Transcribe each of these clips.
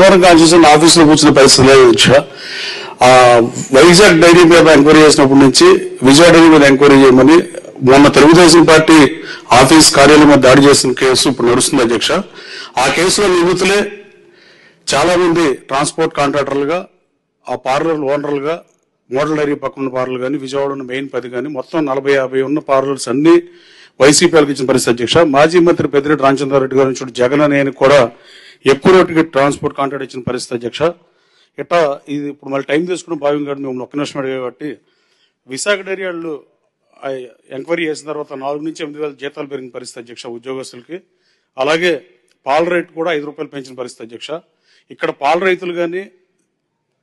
Gannavaram constitution ఆఫీసులో కూర్చున్న పరిస్థితి లేదు అధ్యక్ష. వైజాగ్ డైరీ మీద ఎంక్వైరీ చేసినప్పటి నుంచి విజయ డైరీ మీద ఎంక్వైరీ చేయమని మొన్న తెలుగుదేశం పార్టీ ఆఫీస్ కార్యాలయం మీద దాడి చేసిన కేసు ఇప్పుడు నడుస్తుంది అధ్యక్ష. ఆ కేసులో నిందితులే చాలా మంది ట్రాన్స్పోర్ట్ కాంట్రాక్టర్లుగా, ఆ పార్లర్ ఓనర్లుగా, మోడల్ డైరీ పక్కన పార్లర్లు కానీ, విజయవాడ ఉన్న మెయిన్ 10 కానీ మొత్తం 40-50 ఉన్న పార్లర్స్ అన్ని వైసీపీలకు ఇచ్చిన పరిస్థితి అధ్యక్ష. మాజీ మంత్రి పెద్దిరెడ్డి రామచంద్రారెడ్డి గారి నుంచి జగన్ అనే కూడా ఎక్కువ రేటుకి ట్రాన్స్పోర్ట్ కాంట్రాక్ట్ ఇచ్చిన పరిస్థితి అధ్యక్ష. ఇట్లా ఇది ఇప్పుడు మళ్ళీ టైం తీసుకుని భావ్యం కాదు, మేము ఒక్క నిమిషం అడిగే కాబట్టి విశాఖ డైరీ వాళ్ళు ఎంక్వైరీ చేసిన తర్వాత 4 నుంచి 8 వేల జీతాలు పెరిగిన పరిస్థితి అధ్యక్ష ఉద్యోగస్తులకి. అలాగే పాల రేటు కూడా 5 రూపాయలు పెంచిన పరిస్థితి అధ్యక్ష. ఇక్కడ పాల రైతులు కానీ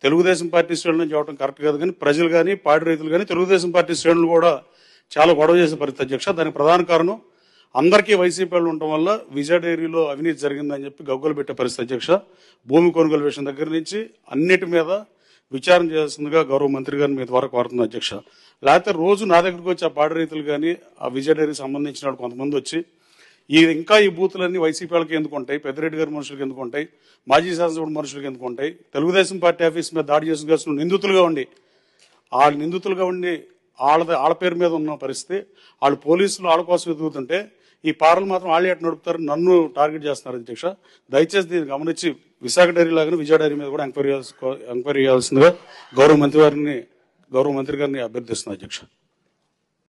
తెలుగుదేశం పార్టీ శ్రేణులు చెప్పడం కరెక్ట్ కాదు, కానీ ప్రజలు కానీ పాడి రైతులు కానీ తెలుగుదేశం పార్టీ శ్రేణులు కూడా చాలా గొడవ చేసిన పరిస్థితి అధ్యక్ష. దానికి ప్రధాన కారణం అందరికీ వైసీపీ వాళ్ళు ఉండటం వల్ల విజయ డైరీలో అవినీతి జరిగిందని చెప్పి గగ్గోలు పెట్టే పరిస్థితి అధ్యక్ష. భూమి కొనుగోలు విషయం దగ్గర నుంచి అన్నిటి మీద విచారణ చేయాల్సిందిగా గౌరవ మంత్రి గారిని మీ ద్వారా కోరుతుంది అధ్యక్ష. లేకపోతే రోజు నా దగ్గరకు వచ్చి ఆ పాడి రైతులు కానీ ఆ విజయ డైరీకి సంబంధించిన కొంతమంది వచ్చి ఇంకా ఈ బూతులన్నీ వైసీపీ వాళ్ళకి ఎందుకు ఉంటాయి, పెద్దిరెడ్డి గారి మనుషులకి ఎందుకు ఉంటాయి, మాజీ శాసనసభ్యుడు మనుషులకి ఎందుకు ఉంటాయి, తెలుగుదేశం పార్టీ ఆఫీస్ మీద దాడి చేసిన నిందితులుగా ఉండి వాళ్ళ పేరు మీద ఉన్న పరిస్థితి, వాళ్ళు పోలీసులు వాళ్ళ కోసం ఎదుగుతుంటే ఈ పార్లు మాత్రం వాళ్ళు ఎట్లా నడుపుతారు, నన్ను టార్గెట్ చేస్తున్నారు అధ్యక్ష. దయచేసి దీన్ని గమనించి విశాఖ డైరీ లాగానే విజయ డైరీ మీద కూడా ఎంక్వైరీ చేయాల్సిందిగా గౌరవ మంత్రి గారిని అభ్యర్థిస్తున్నారు అధ్యక్ష.